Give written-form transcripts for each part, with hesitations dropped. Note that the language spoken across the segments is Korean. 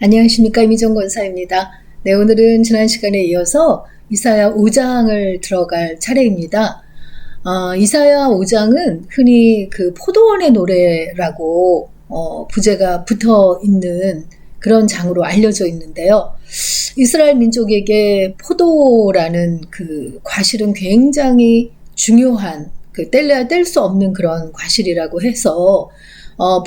안녕하십니까, 이미정 권사입니다. 네, 오늘은 지난 시간에 이어서 이사야 5장을 들어갈 차례입니다. 이사야 5장은 흔히 그 포도원의 노래라고 부제가 붙어 있는 그런 장으로 알려져 있는데요. 이스라엘 민족에게 포도라는 그 과실은 굉장히 중요한, 뗄래야 뗄 수 없는 그런 과실이라고 해서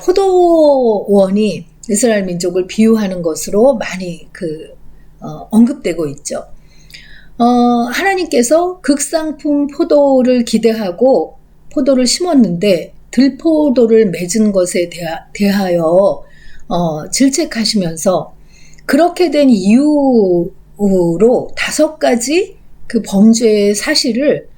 포도원이 이스라엘 민족을 비유하는 것으로 많이 언급되고 있죠. 하나님께서 극상품 포도를 기대하고 포도를 심었는데 들포도를 맺은 것에 대하여 질책하시면서 그렇게 된 이유로 5가지 그 범죄의 사실을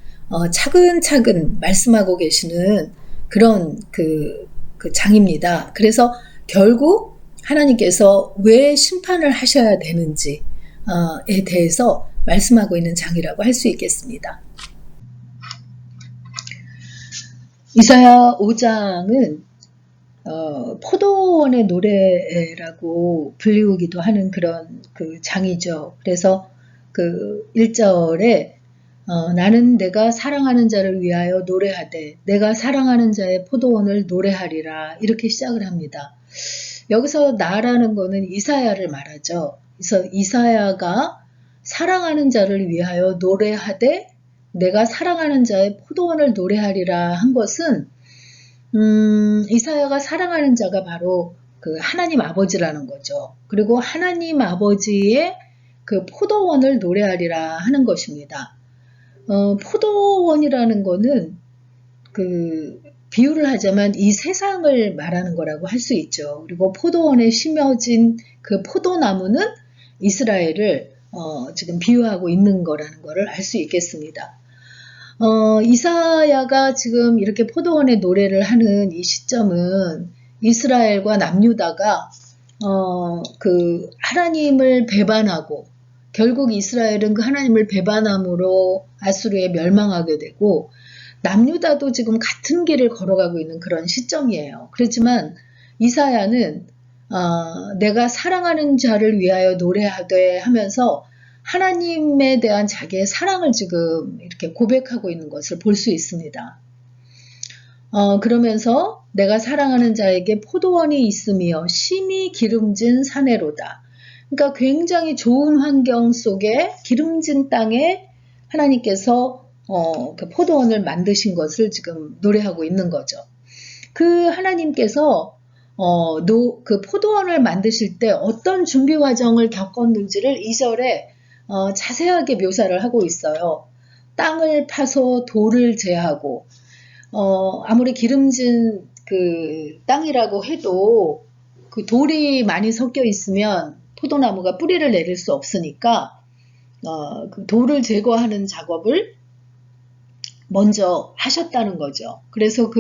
차근차근 말씀하고 계시는 그런 그 장입니다. 그래서 결국 하나님께서 왜 심판을 하셔야 되는지에 대해서 말씀하고 있는 장이라고 할 수 있겠습니다. 이사야 5장은 포도원의 노래라고 불리우기도 하는 그런 그 장이죠. 그래서 그 1절에 나는 내가 사랑하는 자를 위하여 노래하되 내가 사랑하는 자의 포도원을 노래하리라, 이렇게 시작을 합니다. 여기서 나라는 거는 이사야를 말하죠. 그래서 이사야가 사랑하는 자를 위하여 노래하되 내가 사랑하는 자의 포도원을 노래하리라 한 것은 이사야가 사랑하는 자가 바로 그 하나님 아버지라는 거죠. 그리고 하나님 아버지의 그 포도원을 노래하리라 하는 것입니다. 포도원이라는 거는 비유를 하자면 이 세상을 말하는 거라고 할 수 있죠. 그리고 포도원에 심어진 그 포도나무는 이스라엘을 지금 비유하고 있는 거라는 거를 알 수 있겠습니다. 이사야가 지금 이렇게 포도원의 노래를 하는 이 시점은 이스라엘과 남유다가 그 하나님을 배반하고 결국 이스라엘은 그 하나님을 배반함으로 아수르에 멸망하게 되고 남유다도 지금 같은 길을 걸어가고 있는 그런 시점이에요. 그렇지만 이사야는 내가 사랑하는 자를 위하여 노래하되 하면서 하나님에 대한 자기의 사랑을 지금 이렇게 고백하고 있는 것을 볼 수 있습니다. 그러면서 내가 사랑하는 자에게 포도원이 있으며 심히 기름진 사내로다. 그러니까 굉장히 좋은 환경 속에 기름진 땅에 하나님께서 그 포도원을 만드신 것을 지금 노래하고 있는 거죠. 그 하나님께서 그 포도원을 만드실 때 어떤 준비 과정을 겪었는지를 2절에 자세하게 묘사를 하고 있어요. 땅을 파서 돌을 제하고 아무리 기름진 그 땅이라고 해도 그 돌이 많이 섞여 있으면 포도나무가 뿌리를 내릴 수 없으니까 그 돌을 제거하는 작업을 먼저 하셨다는 거죠. 그래서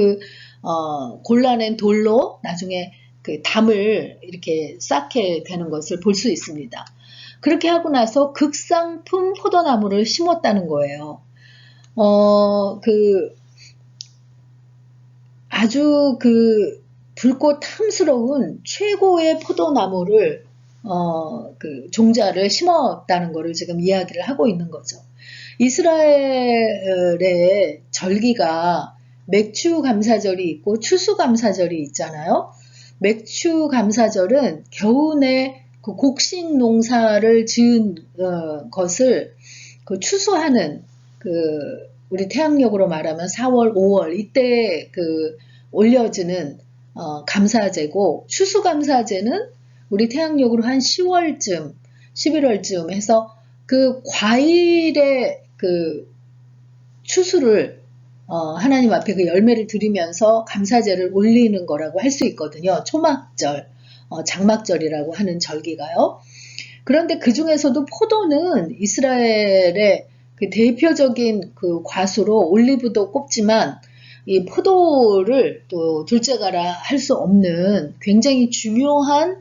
골라낸 돌로 나중에 그 담을 이렇게 쌓게 되는 것을 볼 수 있습니다. 그렇게 하고 나서 극상품 포도나무를 심었다는 거예요. 아주 붉고 탐스러운 최고의 포도나무를 종자를 심었다는 것을 지금 이야기를 하고 있는 거죠. 이스라엘의 절기가 맥추감사절이 있고 추수감사절이 있잖아요. 맥추감사절은 겨우내 그 곡식 농사를 지은 것을 추수하는 우리 태양력으로 말하면 4월, 5월 이때 올려지는 감사제고, 추수감사제는 우리 태양력으로 한 10월쯤, 11월쯤 해서 그 과일의 추수를 하나님 앞에 그 열매를 드리면서 감사제를 올리는 거라고 할 수 있거든요. 초막절, 장막절이라고 하는 절기가요. 그런데 그 중에서도 포도는 이스라엘의 그 대표적인 그 과수로 올리브도 꼽지만 이 포도를 또 둘째가라 할 수 없는 굉장히 중요한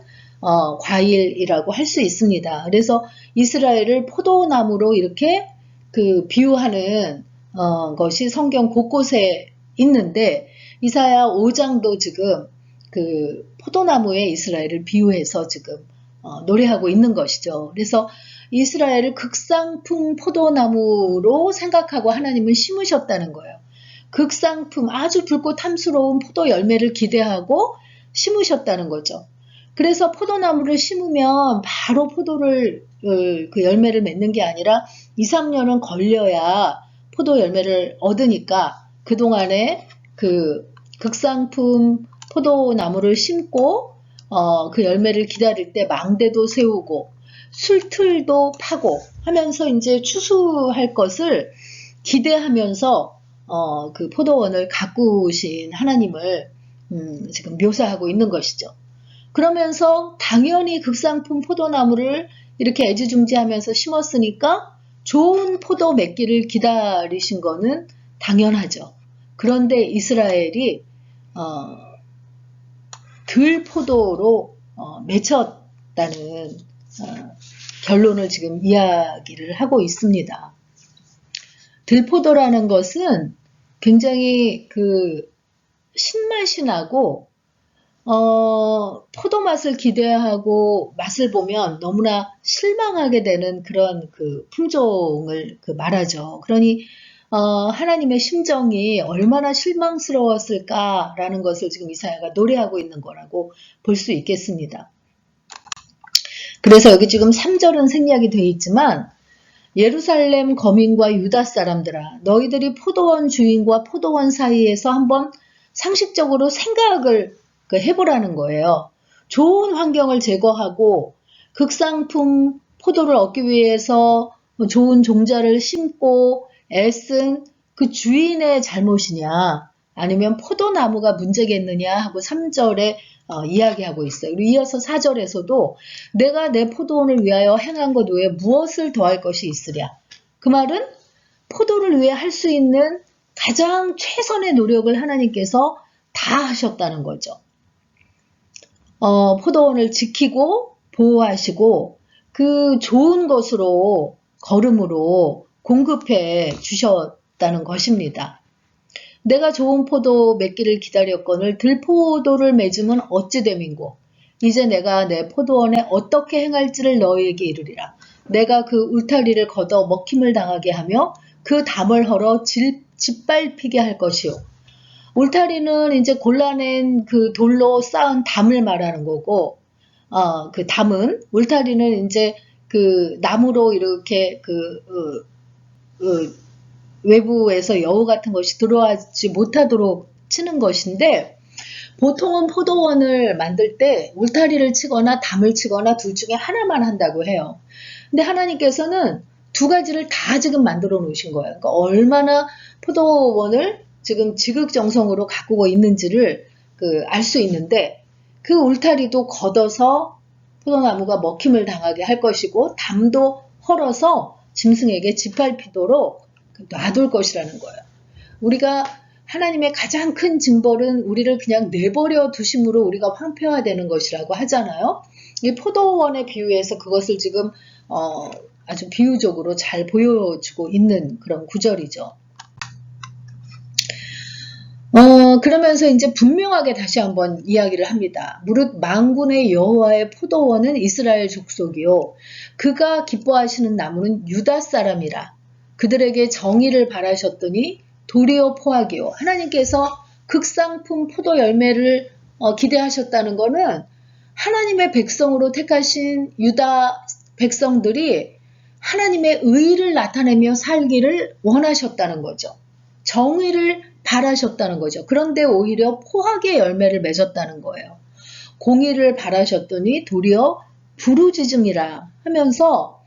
과일이라고 할 수 있습니다. 그래서 이스라엘을 포도나무로 이렇게 비유하는 것이 성경 곳곳에 있는데 이사야 5장도 지금 포도나무에 이스라엘을 비유해서 지금 노래하고 있는 것이죠. 그래서 이스라엘을 극상품 포도나무로 생각하고 하나님은 심으셨다는 거예요. 극상품, 아주 붉고 탐스러운 포도 열매를 기대하고 심으셨다는 거죠. 그래서 포도나무를 심으면 바로 포도를 그 열매를 맺는 게 아니라 2, 3년은 걸려야 포도 열매를 얻으니까 그동안에 그 극상품 포도나무를 심고 그 열매를 기다릴 때 망대도 세우고 술틀도 파고 하면서 이제 추수할 것을 기대하면서 그 포도원을 가꾸신 하나님을 지금 묘사하고 있는 것이죠. 그러면서 당연히 극상품 포도나무를 이렇게 애지중지하면서 심었으니까 좋은 포도 맺기를 기다리신 거는 당연하죠. 그런데 이스라엘이 들포도로 맺혔다는 결론을 지금 이야기를 하고 있습니다. 들포도라는 것은 굉장히 그 신맛이 나고 포도 맛을 기대하고 맛을 보면 너무나 실망하게 되는 그런 그 품종을 말하죠. 그러니 하나님의 심정이 얼마나 실망스러웠을까라는 것을 지금 이사야가 노래하고 있는 거라고 볼 수 있겠습니다. 그래서 여기 지금 3절은 생략이 되어 있지만 예루살렘 거민과 유다 사람들아 너희들이 포도원 주인과 포도원 사이에서 한번 상식적으로 생각을 해보라는 거예요. 좋은 환경을 제거하고 극상품 포도를 얻기 위해서 좋은 종자를 심고 애쓴 그 주인의 잘못이냐 아니면 포도나무가 문제겠느냐 하고 3절에 이야기하고 있어요. 그리고 이어서 4절에서도 내가 내 포도원을 위하여 행한 것 외에 무엇을 더할 것이 있으랴. 그 말은 포도를 위해 할 수 있는 가장 최선의 노력을 하나님께서 다 하셨다는 거죠. 포도원을 지키고 보호하시고 그 좋은 것으로 걸음으로 공급해 주셨다는 것입니다. 내가 좋은 포도 맺기를 기다렸거늘 들포도를 맺으면 어찌 됨인고 이제 내가 내 포도원에 어떻게 행할지를 너희에게 이르리라. 내가 그 울타리를 걷어 먹힘을 당하게 하며 그 담을 헐어 짓밟히게 할 것이요. 울타리는 이제 골라낸 그 돌로 쌓은 담을 말하는 거고, 그 담은, 울타리는 이제 그 나무로 이렇게 외부에서 여우 같은 것이 들어오지 못하도록 치는 것인데, 보통은 포도원을 만들 때 울타리를 치거나 담을 치거나 둘 중에 하나만 한다고 해요. 근데 하나님께서는 두 가지를 다 지금 만들어 놓으신 거예요. 그러니까 얼마나 포도원을 지금 지극정성으로 가꾸고 있는지를 알 수 있는데 그 울타리도 걷어서 포도나무가 먹힘을 당하게 할 것이고 담도 헐어서 짐승에게 짓밟히도록 놔둘 것이라는 거예요. 우리가 하나님의 가장 큰 징벌은 우리를 그냥 내버려 두심으로 우리가 황폐화되는 것이라고 하잖아요. 이 포도원에 비유해서 그것을 지금 아주 비유적으로 잘 보여주고 있는 그런 구절이죠. 그러면서 이제 분명하게 다시 한번 이야기를 합니다. 무릇 만군의 여호와의 포도원은 이스라엘 족속이요. 그가 기뻐하시는 나무는 유다 사람이라. 그들에게 정의를 바라셨더니 도리어 포악이요. 하나님께서 극상품 포도 열매를 기대하셨다는 것은 하나님의 백성으로 택하신 유다 백성들이 하나님의 의를 나타내며 살기를 원하셨다는 거죠. 정의를 바라셨다는 거죠. 그런데 오히려 포악의 열매를 맺었다는 거예요. 공의를 바라셨더니 도리어 부르짖음이라 하면서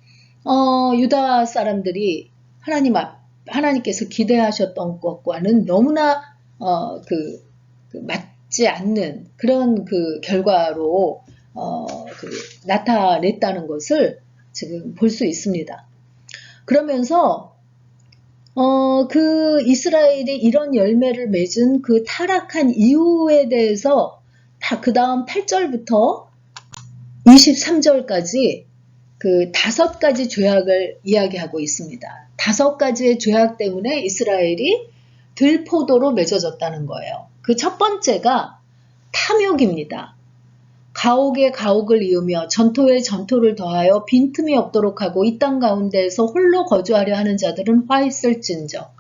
유다 사람들이 하나님께서 기대하셨던 것과는 너무나 맞지 않는 그런 그 결과로 나타냈다는 것을 지금 볼 수 있습니다. 그러면서 그 이스라엘이 이런 열매를 맺은 그 타락한 이유에 대해서 그 다음 8절부터 23절까지 그 5가지 죄악을 이야기하고 있습니다. 5가지의 죄악 때문에 이스라엘이 들포도로 맺어졌다는 거예요. 그 첫 번째가 탐욕입니다. 가옥에 가옥을 이으며 전토에 전토를 더하여 빈틈이 없도록 하고 이 땅 가운데에서 홀로 거주하려 하는 자들은 화 있을진저.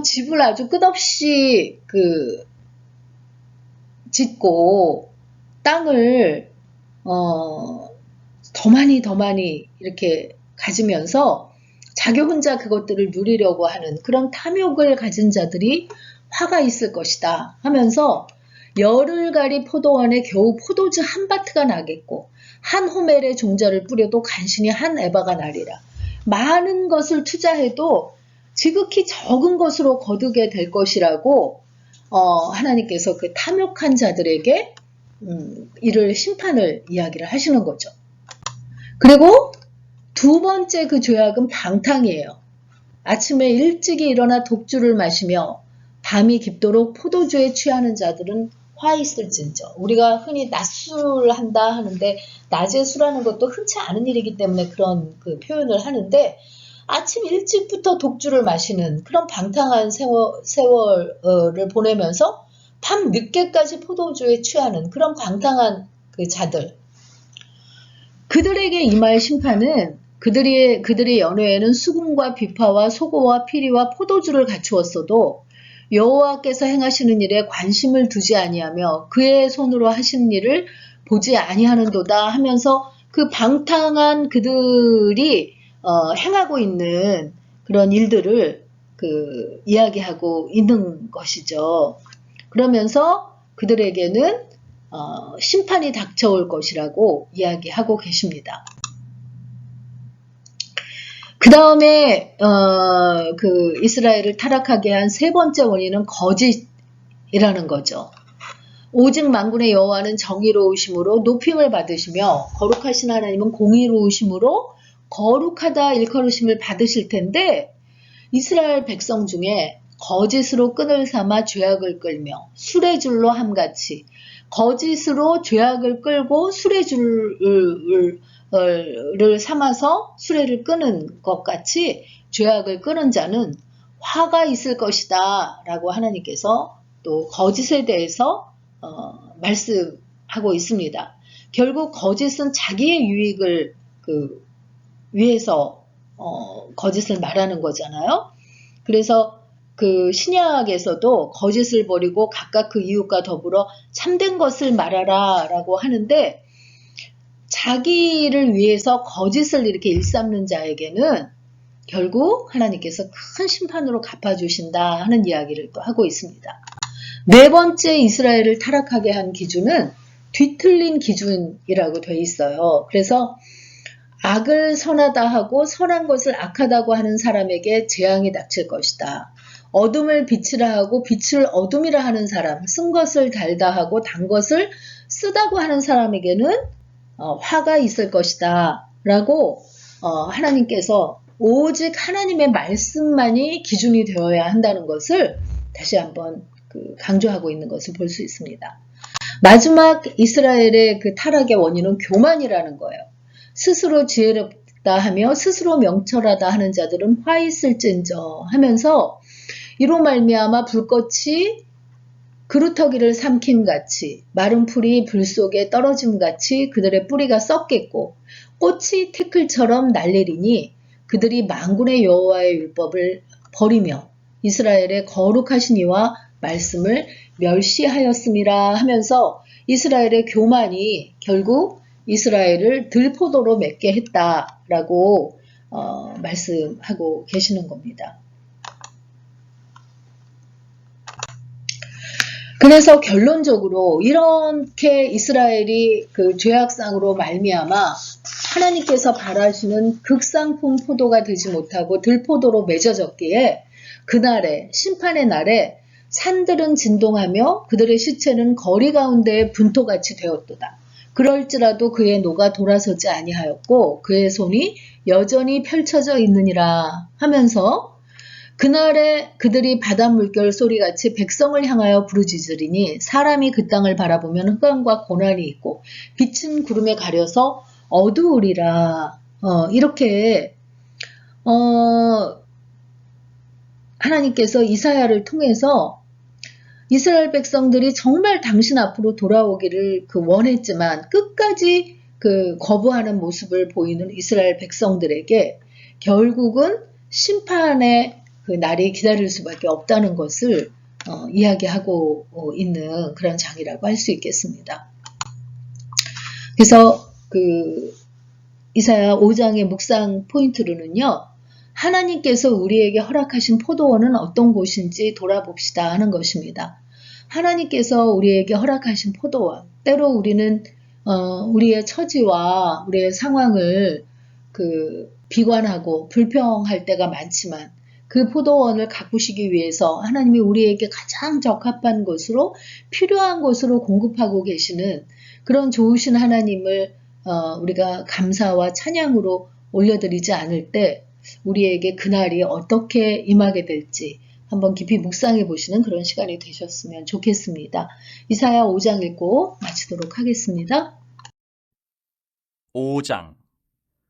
집을 아주 끝없이 짓고 땅을 더 많이 이렇게 가지면서 자기 혼자 그것들을 누리려고 하는 그런 탐욕을 가진 자들이 화가 있을 것이다 하면서 열을 가리 포도원에 겨우 포도주 한 바트가 나겠고 한 호멜의 종자를 뿌려도 간신히 한 에바가 나리라. 많은 것을 투자해도 지극히 적은 것으로 거두게 될 것이라고 하나님께서 그 탐욕한 자들에게 이를 심판을 이야기를 하시는 거죠. 그리고 두 번째 그 죄악은 방탕이에요. 아침에 일찍이 일어나 독주를 마시며 밤이 깊도록 포도주에 취하는 자들은 화 있을진저. 우리가 흔히 낮술 한다 하는데 낮에 술하는 것도 흔치 않은 일이기 때문에 그런 그 표현을 하는데 아침 일찍부터 독주를 마시는 그런 방탕한 세월을 보내면서 밤 늦게까지 포도주에 취하는 그런 방탕한 그 자들. 그들에게 임할 심판은 그들의 연회에는 수금과 비파와 소고와 피리와 포도주를 갖추었어도 여호와께서 행하시는 일에 관심을 두지 아니하며 그의 손으로 하시는 일을 보지 아니하는도다 하면서 그 방탕한 그들이 행하고 있는 그런 일들을 이야기하고 있는 것이죠. 그러면서 그들에게는 심판이 닥쳐올 것이라고 이야기하고 계십니다. 그 다음에 이스라엘을 타락하게 한 세 번째 원인은 거짓이라는 거죠. 오직 만군의 여호와는 정의로우심으로 높임을 받으시며 거룩하신 하나님은 공의로우심으로 거룩하다 일컬으심을 받으실 텐데 이스라엘 백성 중에 거짓으로 끈을 삼아 죄악을 끌며 수레줄로 함같이 거짓으로 죄악을 끌고 수레줄을 삼아서 수레를 끄는 것 같이 죄악을 끄는 자는 화가 있을 것이다 라고 하나님께서 또 거짓에 대해서 말씀하고 있습니다. 결국 거짓은 자기의 유익을 위해서 거짓을 말하는 거잖아요. 그래서 그 신약에서도 거짓을 버리고 각각 그 이웃과 더불어 참된 것을 말하라 라고 하는데 자기를 위해서 거짓을 이렇게 일삼는 자에게는 결국 하나님께서 큰 심판으로 갚아주신다 하는 이야기를 또 하고 있습니다. 네 번째 이스라엘을 타락하게 한 기준은 뒤틀린 기준이라고 돼 있어요. 그래서 악을 선하다 하고 선한 것을 악하다고 하는 사람에게 재앙이 닥칠 것이다. 어둠을 빛이라 하고 빛을 어둠이라 하는 사람, 쓴 것을 달다 하고 단 것을 쓰다고 하는 사람에게는 화가 있을 것이다 라고 하나님께서 오직 하나님의 말씀만이 기준이 되어야 한다는 것을 다시 한번 강조하고 있는 것을 볼 수 있습니다. 마지막 이스라엘의 그 타락의 원인은 교만이라는 거예요. 스스로 지혜롭다 하며 스스로 명철하다 하는 자들은 화 있을진저 하면서 이로 말미암아 불꽃이 그루터기를 삼킴같이 마른 풀이 불 속에 떨어짐같이 그들의 뿌리가 썩겠고 꽃이 티끌처럼 날리리니 그들이 만군의 여호와의 율법을 버리며 이스라엘의 거룩하신 이와 말씀을 멸시하였음이라 하면서 이스라엘의 교만이 결국 이스라엘을 들포도로 맺게 했다라고 말씀하고 계시는 겁니다. 그래서 결론적으로 이렇게 이스라엘이 그 죄악상으로 말미암아 하나님께서 바라시는 극상품 포도가 되지 못하고 들포도로 맺어졌기에 그날에 심판의 날에 산들은 진동하며 그들의 시체는 거리 가운데에 분토같이 되었도다. 그럴지라도 그의 노가 돌아서지 아니하였고 그의 손이 여전히 펼쳐져 있느니라 하면서 그날에 그들이 바다 물결 소리같이 백성을 향하여 부르짖으리니 사람이 그 땅을 바라보면 흑암과 고난이 있고 빛은 구름에 가려서 어두우리라. 이렇게 하나님께서 이사야를 통해서 이스라엘 백성들이 정말 당신 앞으로 돌아오기를 원했지만 끝까지 거부하는 모습을 보이는 이스라엘 백성들에게 결국은 심판의 날이 기다릴 수밖에 없다는 것을 이야기하고 있는 그런 장이라고 할 수 있겠습니다. 그래서 이사야 5장의 묵상 포인트로는요. 하나님께서 우리에게 허락하신 포도원은 어떤 곳인지 돌아봅시다 하는 것입니다. 하나님께서 우리에게 허락하신 포도원, 때로 우리는 우리의 처지와 우리의 상황을 비관하고 불평할 때가 많지만 그 포도원을 가꾸시기 위해서 하나님이 우리에게 가장 적합한 것으로 필요한 것으로 공급하고 계시는 그런 좋으신 하나님을 우리가 감사와 찬양으로 올려드리지 않을 때 우리에게 그날이 어떻게 임하게 될지 한번 깊이 묵상해 보시는 그런 시간이 되셨으면 좋겠습니다. 이사야 5장 읽고 마치도록 하겠습니다. 5장.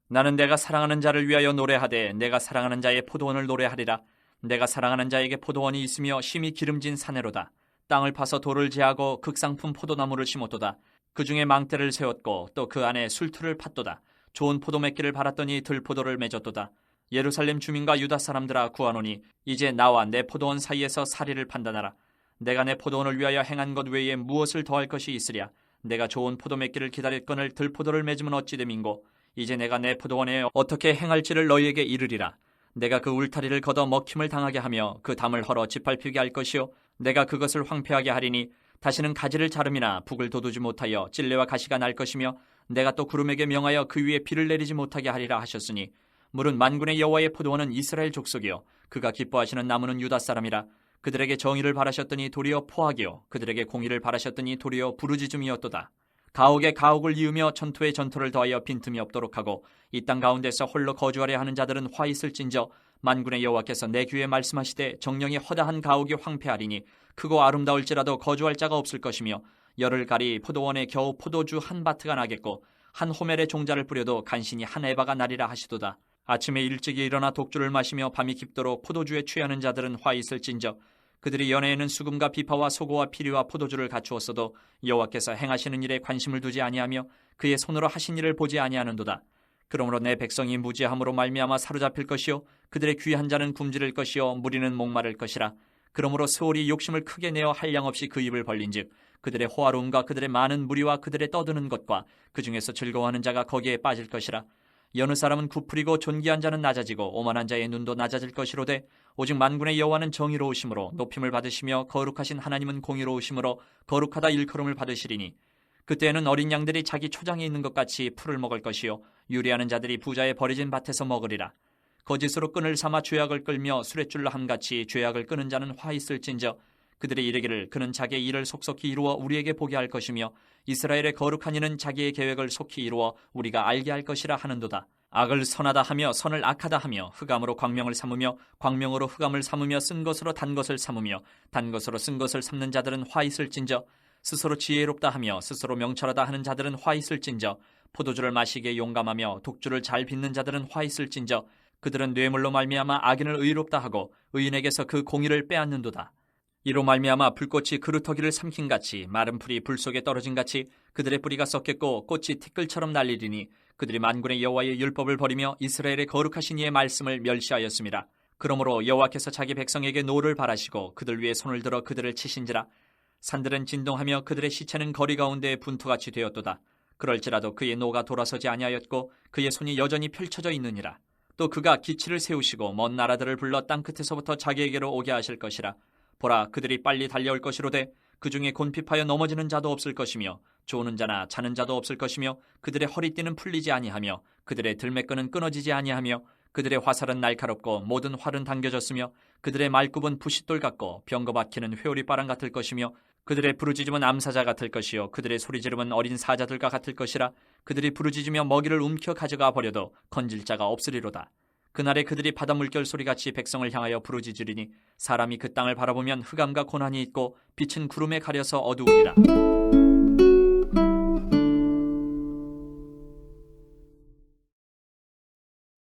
나는 내가 사랑하는 자를 위하여 노래하되 내가 사랑하는 자의 포도원을 노래하리라. 내가 사랑하는 자에게 포도원이 있으며 심히 기름진 사내로다. 땅을 파서 돌을 제하고 극상품 포도나무를 심었도다. 그 중에 망대를 세웠고 또 그 안에 술틀을 팠도다. 좋은 포도 맺기를 바랐더니 들포도를 맺었도다. 예루살렘 주민과 유다 사람들아 구하노니 이제 나와 내 포도원 사이에서 사리를 판단하라. 내가 내 포도원을 위하여 행한 것 외에 무엇을 더할 것이 있으랴. 내가 좋은 포도 맺기를 기다렸거늘 들포도를 맺으면 어찌 됨인고. 이제 내가 내 포도원에 어떻게 행할지를 너희에게 이르리라. 내가 그 울타리를 걷어 먹힘을 당하게 하며 그 담을 헐어 짓밟히게 할 것이요 내가 그것을 황폐하게 하리니 다시는 가지를 자름이나 북을 돋우지 못하여 찔레와 가시가 날 것이며 내가 또 구름에게 명하여 그 위에 비를 내리지 못하게 하리라 하셨으니 물은 만군의 여호와의 포도원은 이스라엘 족속이요 그가 기뻐하시는 나무는 유다 사람이라. 그들에게 정의를 바라셨더니 도리어 포악이요 그들에게 공의를 바라셨더니 도리어 부르짖음이었도다. 가옥에 가옥을 이으며 전투에 전투를 더하여 빈틈이 없도록 하고 이 땅 가운데서 홀로 거주하려 하는 자들은 화 있을진저 만군의 여호와께서 내 귀에 말씀하시되 정령이 허다한 가옥이 황폐하리니 크고 아름다울지라도 거주할 자가 없을 것이며 열흘 가리 포도원에 겨우 포도주 한 바트가 나겠고 한 호멜의 종자를 뿌려도 간신히 한 에바가 나리라 하시도다. 아침에 일찍이 일어나 독주를 마시며 밤이 깊도록 포도주에 취하는 자들은 화 있을진저 그들이 연애에는 수금과 비파와 소고와 피리와 포도주를 갖추었어도 여호와께서 행하시는 일에 관심을 두지 아니하며 그의 손으로 하신 일을 보지 아니하는도다. 그러므로 내 백성이 무지함으로 말미암아 사로잡힐 것이요 그들의 귀한 자는 굶주릴 것이요 무리는 목마를 것이라. 그러므로 스올이 욕심을 크게 내어 한량없이 그 입을 벌린즉 그들의 호화로움과 그들의 많은 무리와 그들의 떠드는 것과 그 중에서 즐거워하는 자가 거기에 빠질 것이라. 여느 사람은 구풀이고 존귀한 자는 낮아지고 오만한 자의 눈도 낮아질 것이로되 오직 만군의 여호와는 정의로우심으로 높임을 받으시며 거룩하신 하나님은 공의로우심으로 거룩하다 일컬음을 받으시리니 그때에는 어린 양들이 자기 초장에 있는 것 같이 풀을 먹을 것이요 유리하는 자들이 부자의 버려진 밭에서 먹으리라. 거짓으로 끈을 삼아 죄악을 끌며 수레줄로 함같이 죄악을 끄는 자는 화 있을진저 그들이 이르기를 그는 자기의 일을 속속히 이루어 우리에게 보게 할 것이며 이스라엘의 거룩한 이는 자기의 계획을 속히 이루어 우리가 알게 할 것이라 하는도다. 악을 선하다 하며 선을 악하다 하며 흑암으로 광명을 삼으며 광명으로 흑암을 삼으며 쓴 것으로 단 것을 삼으며 단 것으로 쓴 것을 삼는 자들은 화 있을진저 스스로 지혜롭다 하며 스스로 명철하다 하는 자들은 화 있을진저 포도주를 마시기에 용감하며 독주를 잘 빚는 자들은 화 있을진저 그들은 뇌물로 말미암아 악인을 의롭다 하고 의인에게서 그 공의를 빼앗는도다. 이로 말미암아 불꽃이 그루터기를 삼킨같이 마른 풀이 불 속에 떨어진같이 그들의 뿌리가 썩겠고 꽃이 티끌처럼 날리리니 그들이 만군의 여호와의 율법을 버리며 이스라엘의 거룩하신 이의 말씀을 멸시하였습니다. 그러므로 여호와께서 자기 백성에게 노를 바라시고 그들 위에 손을 들어 그들을 치신지라. 산들은 진동하며 그들의 시체는 거리 가운데에 분투같이 되었도다. 그럴지라도 그의 노가 돌아서지 아니하였고 그의 손이 여전히 펼쳐져 있느니라. 또 그가 기치를 세우시고 먼 나라들을 불러 땅끝에서부터 자기에게로 오게 하실 것이라. 보라 그들이 빨리 달려올 것이로되 그 중에 곤핍하여 넘어지는 자도 없을 것이며 조는 자나 자는 자도 없을 것이며 그들의 허리띠는 풀리지 아니하며 그들의 들매끈은 끊어지지 아니하며 그들의 화살은 날카롭고 모든 활은 당겨졌으며 그들의 말굽은 부싯돌 같고 병거 박히는 회오리바람 같을 것이며 그들의 부르짖음은 암사자 같을 것이요 그들의 소리지름은 어린 사자들과 같을 것이라. 그들이 부르짖으며 먹이를 움켜 가져가 버려도 건질 자가 없으리로다. 그날에 그들이 바다 물결 소리같이 백성을 향하여 부르짖으리니 사람이 그 땅을 바라보면 흑암과 고난이 있고 빛은 구름에 가려서 어두우리라.